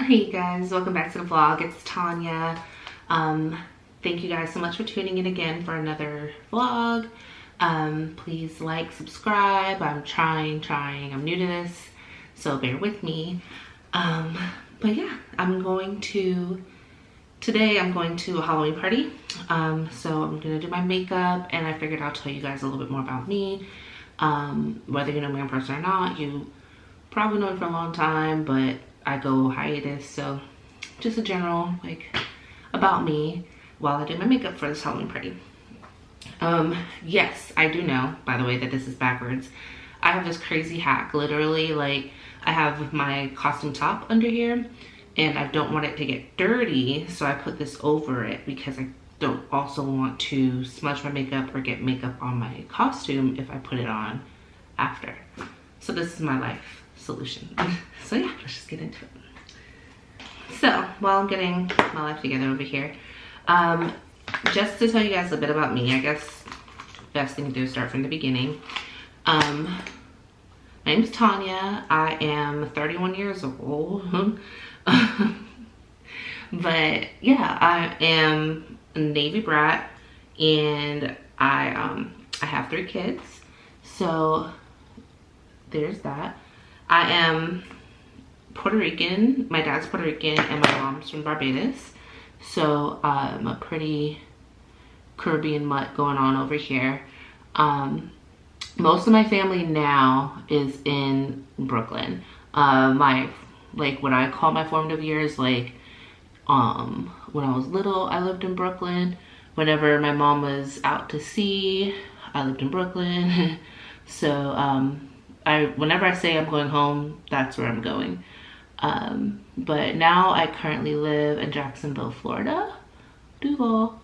Hey guys, welcome back to the vlog. It's Tanya. Thank you guys so much for tuning in again for another vlog. Please like, subscribe. I'm trying. I'm new to this, so bear with me. But yeah, today I'm going to a Halloween party. So I'm gonna do my makeup, and I figured I'll tell you guys a little bit more about me. Whether you know me in person or not, you probably know me for a long time, but I go hiatus, so just a general about me while I do my makeup for this Halloween party. Yes, I do know, by the way, that this is backwards. I have this crazy hack. Literally, I have my costume top under here and I don't want it to get dirty, so I put this over it because I don't also want to smudge my makeup or get makeup on my costume if I put it on after. So this is my life solution. So yeah, let's just get into it. So while I'm getting my life together over here, just to tell you guys a bit about me, I guess best thing to do is start from the beginning. My name's Tanya. I am 31 years old. But yeah, I am a Navy brat, and I have 3 kids. So there's that. I am Puerto Rican. My dad's Puerto Rican and my mom's from Barbados. So I'm a pretty Caribbean mutt going on over here. Most of my family now is in Brooklyn. What I call my formative years, when I was little, I lived in Brooklyn. Whenever my mom was out to sea, I lived in Brooklyn. So whenever I say I'm going home, that's where I'm going. But now I currently live in Jacksonville, Florida. Duval.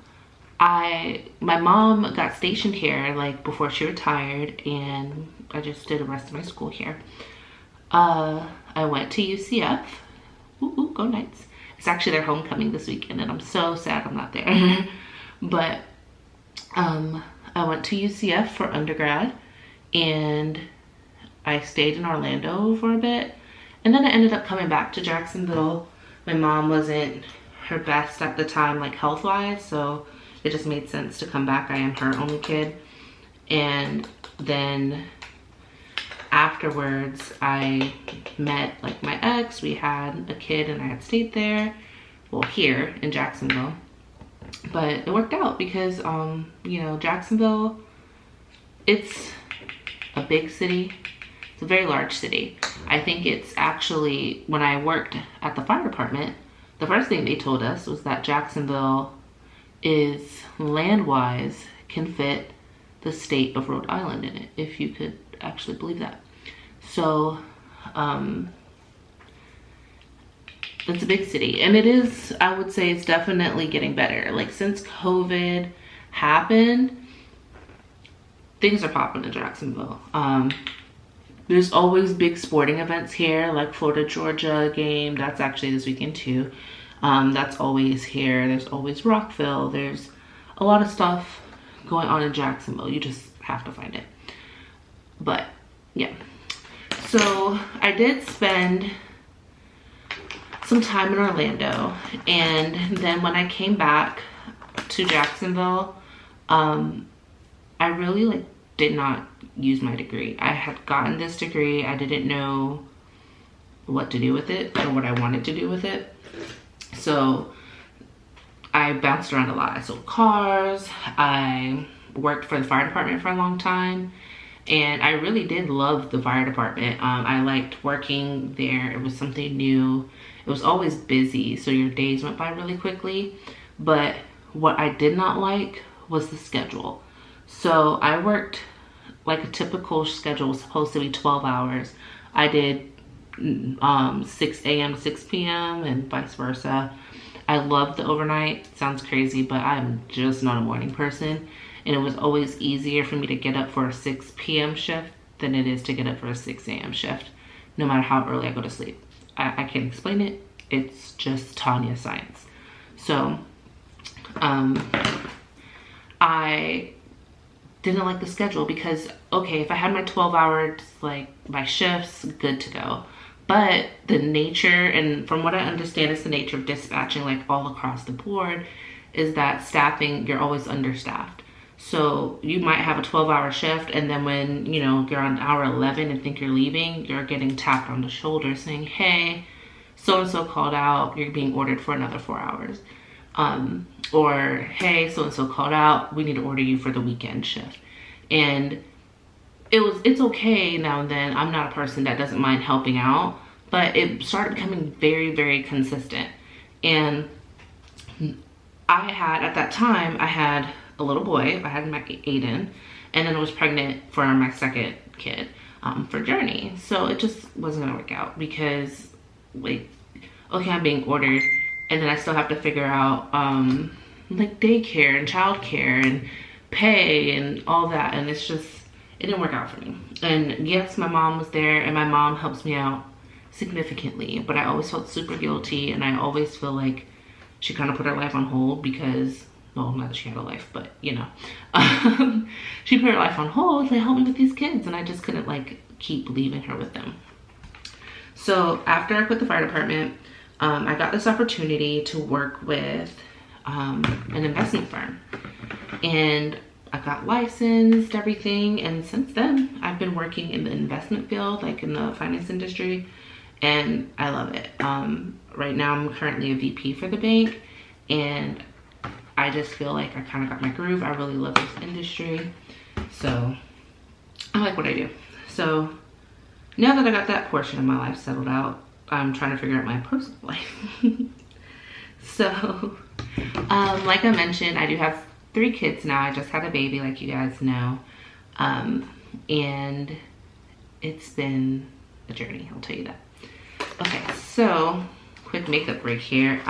My mom got stationed here before she retired, and I just did the rest of my school here. I went to UCF. Ooh, go Knights. It's actually their homecoming this weekend, and I'm so sad I'm not there. But I went to UCF for undergrad, and I stayed in Orlando for a bit, and then I ended up coming back to Jacksonville. My mom wasn't her best at the time, health-wise, so it just made sense to come back. I am her only kid. And then afterwards, I met my ex. We had a kid, and I had stayed there, well, here in Jacksonville. But it worked out because, Jacksonville, it's a big city. It's a very large city. I think it's actually, when I worked at the fire department, the first thing they told us was that Jacksonville is, land-wise, can fit the state of Rhode Island in it, if you could actually believe that. So, it's a big city, and it is, I would say it's definitely getting better. Since COVID happened, things are popping in Jacksonville. There's always big sporting events here, like Florida Georgia game. That's actually this weekend too. That's always here. There's always Rockville. There's a lot of stuff going on in Jacksonville. You just have to find it. But yeah, so I did spend some time in Orlando, and then when I came back to Jacksonville, I really did not use my degree. I had gotten this degree. I didn't know what to do with it or what I wanted to do with it. So I bounced around a lot. I sold cars. I worked for the fire department for a long time. And I really did love the fire department. I liked working there. It was something new. It was always busy, so your days went by really quickly. But what I did not like was the schedule. So I worked a typical schedule was supposed to be 12 hours. I did 6 a.m. to 6 p.m. and vice versa. I love the overnight. Sounds crazy, but I'm just not a morning person. And it was always easier for me to get up for a 6 p.m. shift than it is to get up for a 6 a.m. shift, no matter how early I go to sleep. I can't explain it. It's just Tanya science. So I didn't like the schedule because, okay, if I had my 12 hours, my shifts, good to go. But the nature, and from what I understand, it's the nature of dispatching like all across the board, is that staffing, you're always understaffed. So you might have a 12-hour shift, and then when, you know, you're on hour 11 and think you're leaving, you're getting tapped on the shoulder saying, hey, so-and-so called out, you're being ordered for another 4 hours. Or, hey, so-and-so called out, we need to order you for the weekend shift. And it's okay now and then. I'm not a person that doesn't mind helping out, but it started becoming very, very consistent. And at that time, I had a little boy. I had my Aiden, and then I was pregnant for my second kid, for Journey. So it just wasn't gonna work out because, like, okay, I'm being ordered, and then I still have to figure out like daycare and childcare and pay and all that, and it didn't work out for me. And yes, my mom was there, and my mom helps me out significantly, but I always felt super guilty, and I always feel like she kind of put her life on hold because, well, not that she had a life, but you know, she put her life on hold to help me with these kids, and I just couldn't like keep leaving her with them. So after I quit the fire department, I got this opportunity to work with an investment firm, and I got licensed, everything, and since then I've been working in the investment field, like in the finance industry, and I love it. Right now I'm currently a VP for the bank, and I just feel like I kind of got my groove. I really love this industry, so I like what I do. So now that I got that portion of my life settled out, I'm trying to figure out my personal life. So like I mentioned, I do have 3 kids now. I just had a baby, like you guys know, and it's been a journey, I'll tell you that. Okay, so quick makeup break here.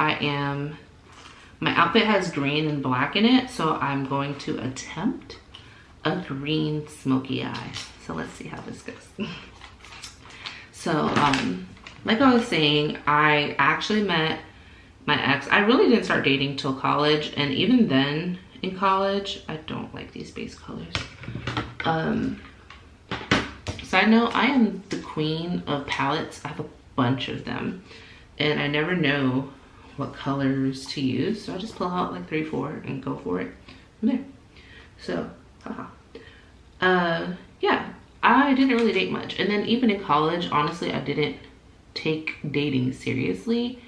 My outfit has green and black in it, so I'm going to attempt a green smoky eye. So let's see how this goes. So like I was saying, I actually met my ex. I really didn't start dating till college, and even then in college, I don't like these base colors. Side note, I am the queen of palettes. I have a bunch of them, and I never know what colors to use, so I just pull out like 3, 4 and go for it from there. So yeah, I didn't really date much, and then even in college, honestly, I didn't take dating seriously.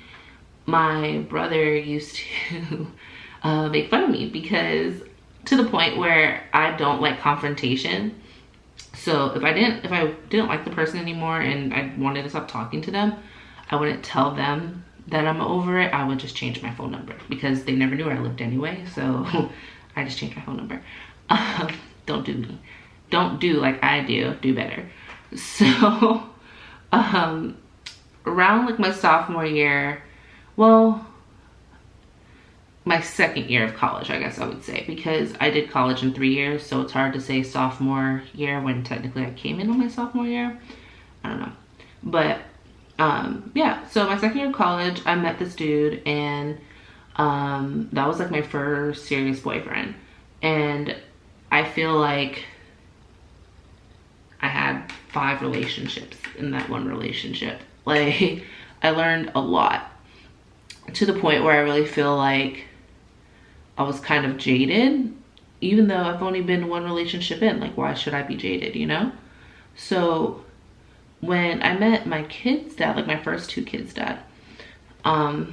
My brother used to make fun of me, because to the point where I don't like confrontation. So if I didn't like the person anymore and I wanted to stop talking to them, I wouldn't tell them that I'm over it. I would just change my phone number, because they never knew where I lived anyway. So I just changed my phone number. Don't do me. Don't do like I do. Do better. So around like my sophomore year, well, my second year of college, I guess I would say, because I did college in 3 years, so it's hard to say sophomore year when technically I came in on my sophomore year. I don't know. But yeah, so my second year of college, I met this dude, and that was like my first serious boyfriend. And I feel like I had 5 relationships in that one relationship. Like, I learned a lot, to the point where I really feel like I was kind of jaded, even though I've only been 1 relationship in. Like, why should I be jaded, you know? So when I met my kid's dad, like my first 2 kids' dad, I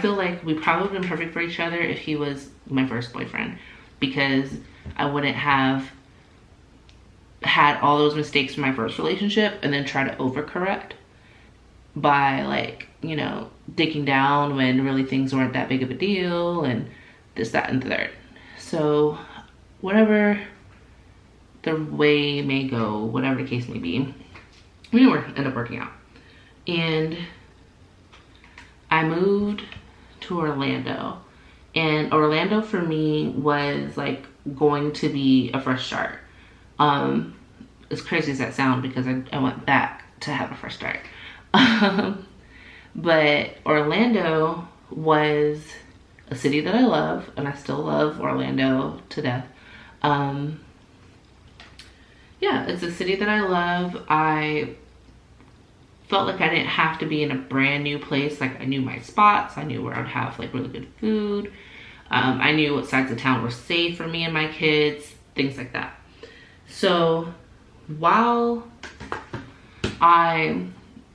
feel like we probably would have been perfect for each other if he was my first boyfriend, because I wouldn't have had all those mistakes from my first relationship and then try to overcorrect by, like, you know, digging down when really things weren't that big of a deal, and this, that, and the third. So whatever the way may go, whatever the case may be, we didn't end up working out. And I moved to Orlando, and Orlando for me was like going to be a fresh start. As crazy as that sounds, because I went back to have a fresh start. But Orlando was a city that I love, and I still love Orlando to death. Yeah, it's a city that I love. I felt like I didn't have to be in a brand new place. Like I knew my spots. I knew where I'd have like really good food. I knew what sides of town were safe for me and my kids, things like that. So while I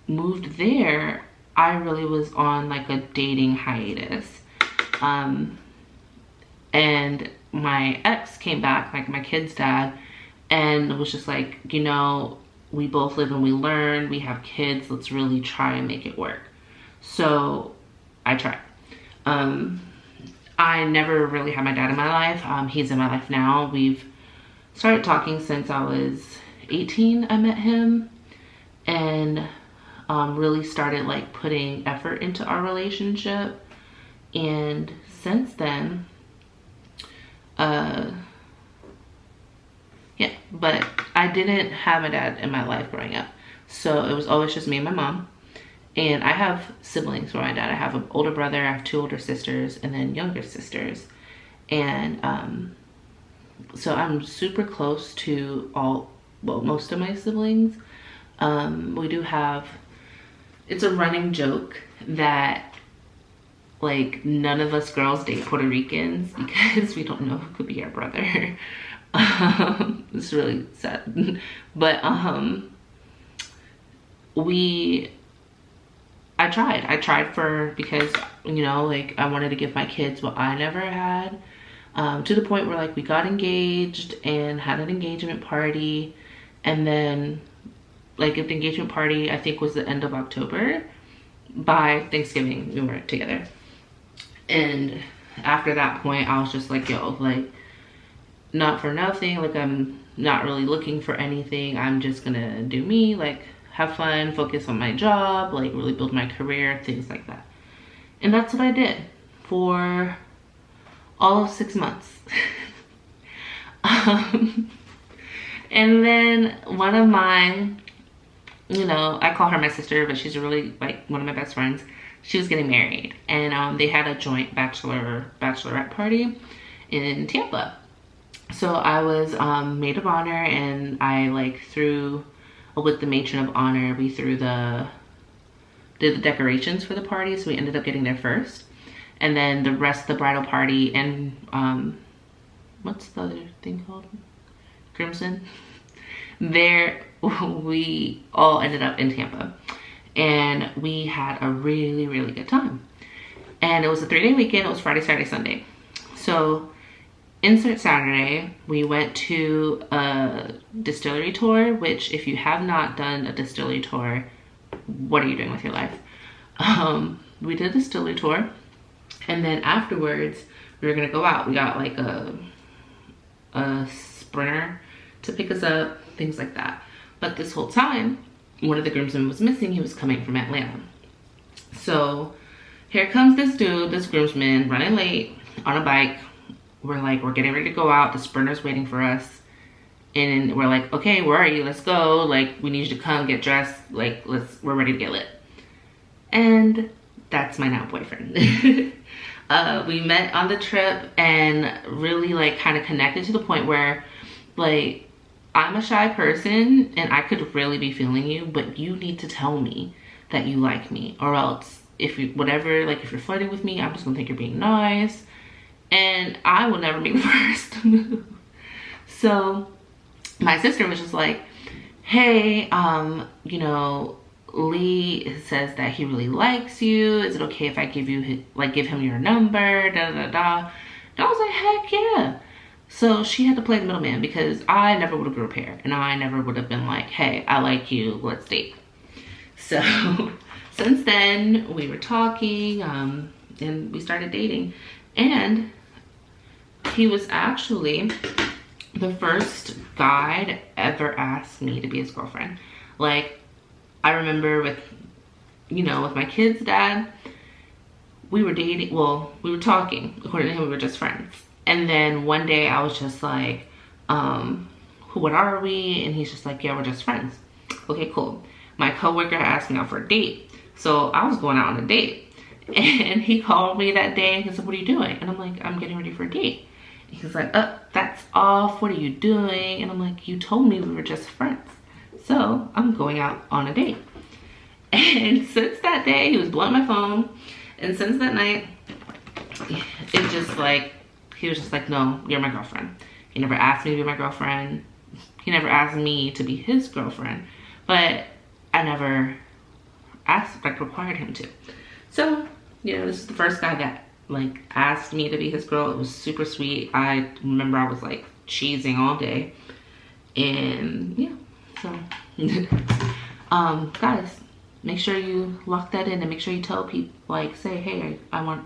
moved there, I really was on like a dating hiatus. And my ex came back, like my kid's dad, and was just like, you know, we both live and we learn, we have kids, let's really try and make it work. So I tried. I never really had my dad in my life. He's in my life now. We've started talking since I was 18. I met him, and really started like putting effort into our relationship. And since then, yeah, but I didn't have my dad in my life growing up. So it was always just me and my mom. And I have siblings for my dad. I have an older brother, I have 2 older sisters, and then younger sisters. And so I'm super close to most of my siblings. We do have, it's a running joke that like none of us girls date Puerto Ricans because we don't know who could be our brother. It's really sad. But I tried because, you know, like I wanted to give my kids what I never had, to the point where like we got engaged and had an engagement party. And then like at the engagement party, I think was the end of October, by Thanksgiving we were together. And after that point, I was just like, yo, like not for nothing, like I'm not really looking for anything, I'm just gonna do me, like have fun, focus on my job, like really build my career, things like that. And that's what I did for all of 6 months. And then one of mine, you know, I call her my sister, but she's really like one of my best friends. She was getting married, and they had a joint bachelorette party in Tampa. So I was maid of honor, and I like threw, with the matron of honor, we did the decorations for the party. So we ended up getting there first, and then the rest of the bridal party and what's the other thing called? Crimson. There, we all ended up in Tampa, and we had a really, really good time. And it was a 3-day weekend. It was Friday, Saturday, Sunday. So insert Saturday, we went to a distillery tour, which if you have not done a distillery tour, what are you doing with your life? We did a distillery tour, and then afterwards we were gonna go out. We got like a sprinter to pick us up, things like that. But this whole time, one of the groomsmen was missing. He was coming from Atlanta. So here comes this dude, this groomsman, running late on a bike. We're getting ready to go out. The sprinter's waiting for us. And we're like, okay, where are you? Let's go. Like, we need you to come get dressed. Like, we're ready to get lit. And that's my now boyfriend. We met on the trip and really like kind of connected to the point where like, I'm a shy person and I could really be feeling you, but you need to tell me that you like me, or else if you're flirting with me, I'm just gonna think you're being nice, and I will never be the first to move. So my sister was just like, hey, you know, Lee says that he really likes you. Is it okay if I give him your number, da da da. And I was like, heck yeah. So she had to play the middleman, because I never would have grew a pair, and I never would have been like, hey, I like you, let's date. So since then we were talking, and we started dating, and he was actually the first guy to ever ask me to be his girlfriend. Like, I remember with my kid's dad, we were dating, well, we were talking. According to him, we were just friends. And then one day I was just like, what are we? And he's just like, yeah, we're just friends. Okay, cool. My coworker asked me out for a date. So I was going out on a date. And he called me that day and he said, what are you doing? And I'm like, I'm getting ready for a date. And he's like, that's off. What are you doing? And I'm like, you told me we were just friends. So I'm going out on a date. And since that day, he was blowing my phone. And since that night, it just like, he was just like, no, you're my girlfriend. He never asked me to be my girlfriend. He never asked me to be his girlfriend. But I never asked, like required him to. So, you know, this is the first guy that like asked me to be his girl. It was super sweet. I remember I was like cheesing all day. And yeah, so guys, make sure you lock that in and make sure you tell people, like say, hey, I want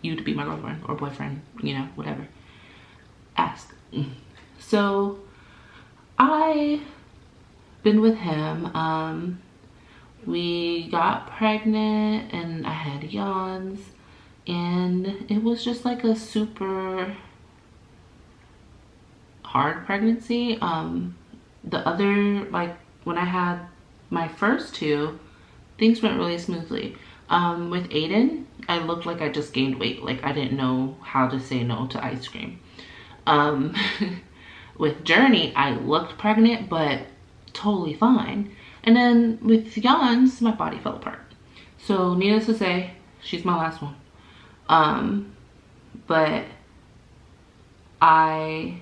you to be my girlfriend or boyfriend, you know, whatever. Ask. So I been with him. We got pregnant and I had yawns, and it was just like a super hard pregnancy. The other, like when I had my first two, things went really smoothly. With Aiden, I looked like I just gained weight. Like I didn't know how to say no to ice cream. With Journey, I looked pregnant, but totally fine. And then with Yawns, my body fell apart. So needless to say, she's my last one. But I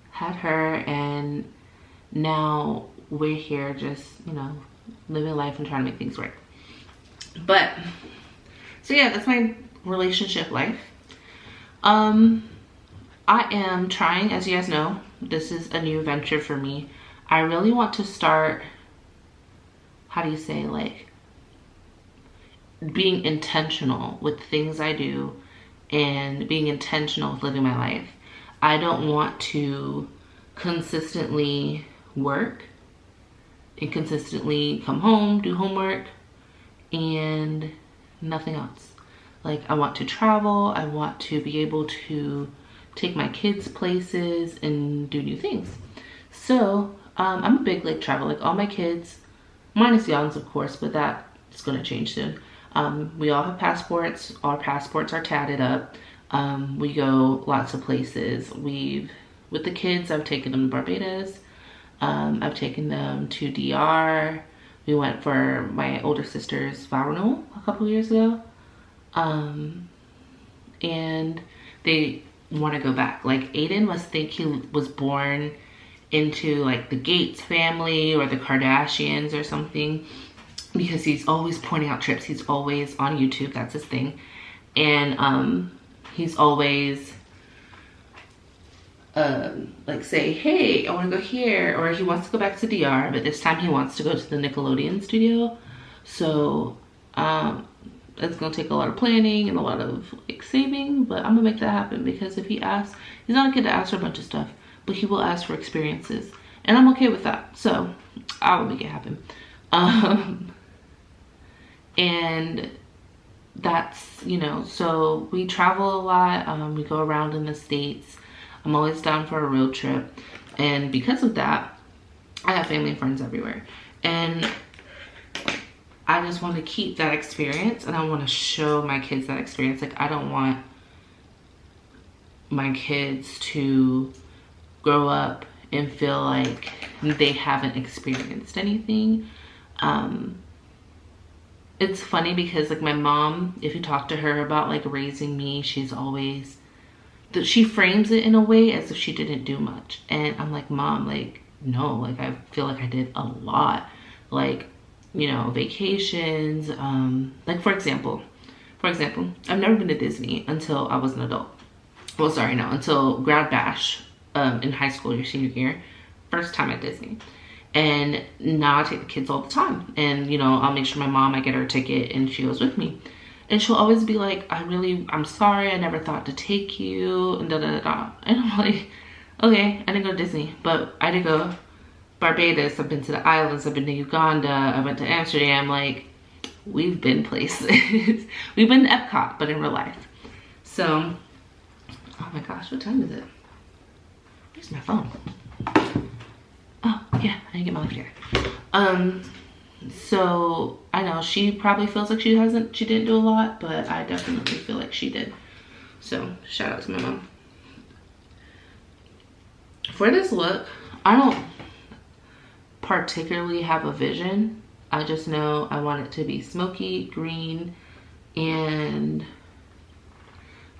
had her, and now we're here just, you know, living life and trying to make things work. But so yeah, that's my relationship life. I am trying, as you guys know, this is a new venture for me. I really want to start, how do you say, like being intentional with things I do and being intentional with living my life. I don't want to consistently work and consistently come home, do homework, and nothing else. Like I want to travel. I want to be able to take my kids places and do new things. So I'm a big like travel, like all my kids, minus Yawns of course, but that's gonna change soon. We all have passports. Our passports are tatted up. We go lots of places. With the kids, I've taken them to Barbados. I've taken them to DR. We went for my older sister's vow renewal a couple years ago. And they want to go back. Like Aiden he was born into like the Gates family or the Kardashians or something, because he's always pointing out trips. He's always on YouTube, that's his thing. And he's always like say, hey, I want to go here, or he wants to go back to DR, but this time he wants to go to the Nickelodeon studio. So it's gonna take a lot of planning and a lot of like saving, but I'm gonna make that happen, because if he asks, he's not a kid to ask for a bunch of stuff, but he will ask for experiences, and I'm okay with that. So I will make it happen. And that's, you know, so we travel a lot. We go around in the States. I'm always down for a road trip, and because of that, I have family and friends everywhere, and I just want to keep that experience, and I want to show my kids that experience. Like I don't want my kids to grow up and feel like they haven't experienced anything. It's funny because like my mom, if you talk to her about like raising me, she's always, she frames it in a way as if she didn't do much. And I'm like, Mom, like, no, like I feel like I did a lot. Like, you know, vacations, like for example, I've never been to Disney until I was an adult. Well, sorry, no, until Grad Bash in high school, your senior year, first time at Disney. And now I take the kids all the time. And, you know, I'll make sure my mom, I get her a ticket and she goes with me. And she'll always be like, I'm sorry, I never thought to take you, and da da da da. And I'm like, okay, I didn't go to Disney, but I did go Barbados, I've been to the islands, I've been to Uganda, I went to Amsterdam. Like, we've been places. We've been to Epcot, but in real life. So, oh my gosh, what time is it? Where's my phone? Oh, yeah, I didn't get my life here. So I know she probably feels like she didn't do a lot, but I definitely feel like she did. So shout out to my mom. For this look, I don't particularly have a vision. I just know I want it to be smoky, green, and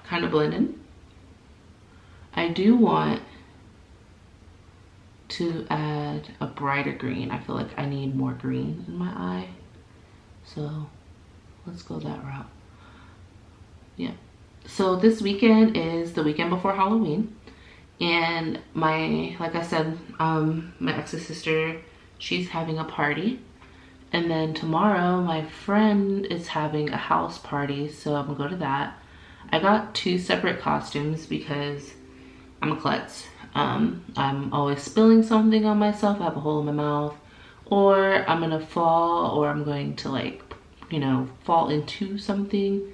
kind of blended. I do want to add a brighter green. I feel like I need more green in my eye. So let's go that route. Yeah. So this weekend is the weekend before Halloween. And like I said, my ex's sister, she's having a party. And then tomorrow, my friend is having a house party, so I'm gonna go to that. I got 2 separate costumes because I'm a klutz. I'm always spilling something on myself. I have a hole in my mouth, or I'm gonna fall, or I'm going to, like, you know, fall into something.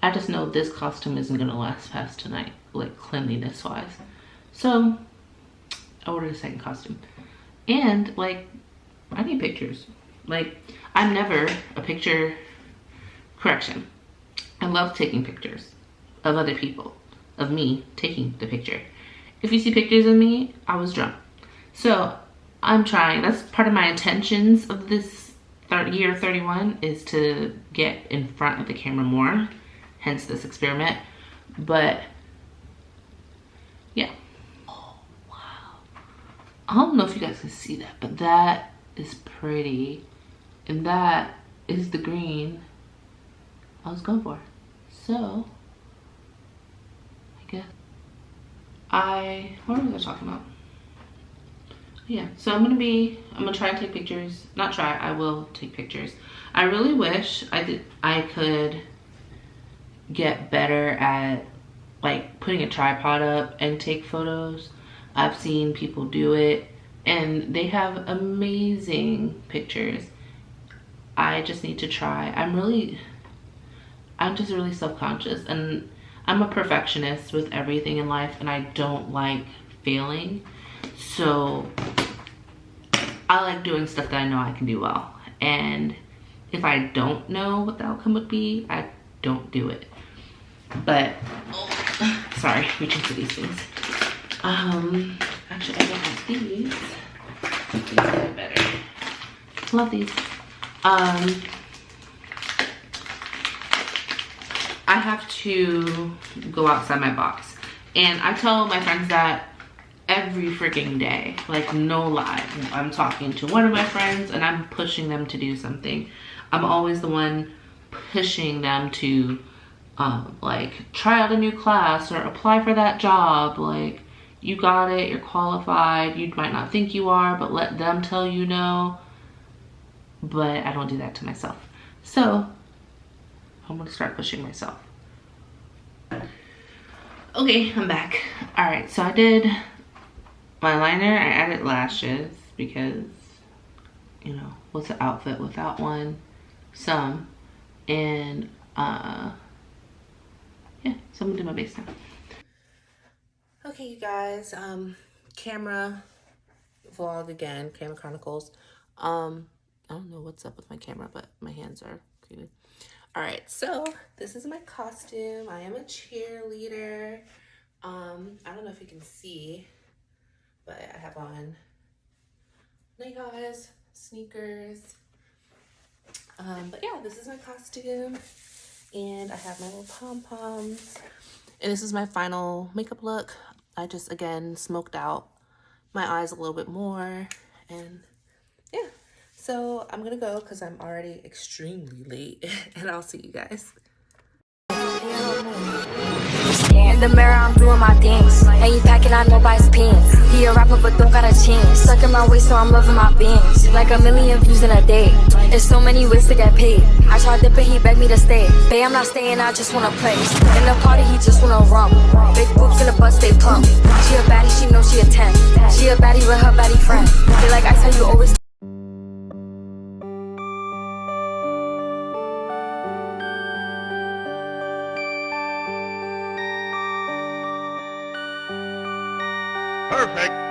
I just know this costume isn't gonna last past tonight, like cleanliness wise. So I ordered a second costume. And like, I need pictures. Like, I'm never a picture, correction. I love taking pictures of other people, of me taking the picture. If you see pictures of me, I was drunk. So I'm trying, that's part of my intentions of this year 31 is to get in front of the camera more, hence this experiment. But yeah. Oh, wow. I don't know if you guys can see that, but that is pretty. And that is the green I was going for. So, I guess what was I talking about? Yeah, so I'm gonna try and take pictures. Not try, I will take pictures. I really wish I could get better at like putting a tripod up and take photos. I've seen people do it and they have amazing pictures. I just need to try. I'm just really self-conscious, and I'm a perfectionist with everything in life, and I don't like failing. So I like doing stuff that I know I can do well. And if I don't know what the outcome would be, I don't do it. But, sorry, reaching for these things. Actually, I don't have these. These are better. Love these. I have to go outside my box. And I tell my friends that every freaking day, like no lie. I'm talking to one of my friends and I'm pushing them to do something. I'm always the one pushing them to like try out a new class or apply for that job. Like, you got it, you're qualified. You might not think you are, but let them tell you no. But I don't do that to myself. So I'm gonna start pushing myself. Okay, I'm back. All right, so I did my liner. I added lashes because, you know, what's an outfit without one? Some. And yeah, so I'm gonna do my base now. Okay, you guys, camera vlog again, camera chronicles. I don't know what's up with my camera, but my hands are creepy. All right, so this is my costume. I am a cheerleader. I don't know if you can see, but I have on night highs, sneakers. But yeah, this is my costume, and I have my little pom-poms. And this is my final makeup look. I just, again, smoked out my eyes a little bit more, and yeah. So I'm gonna go because I'm already extremely late, and I'll see you guys. In the mirror, I'm doing my dance. Ain't you packing out nobody's pants. He a rapper, but don't got a chance. Stuck in my waist, so I'm loving my bands. Like 1,000,000 views in a day. There's so many ways to get paid. I tried dipping, he begged me to stay. Babe, I'm not staying, I just wanna play. In the party, he just wanna rum. Big boobs in the butt, stay plump. She a baddie, she knows she a 10. She a baddie with her baddie friend. They like ice, how you always. Perfect.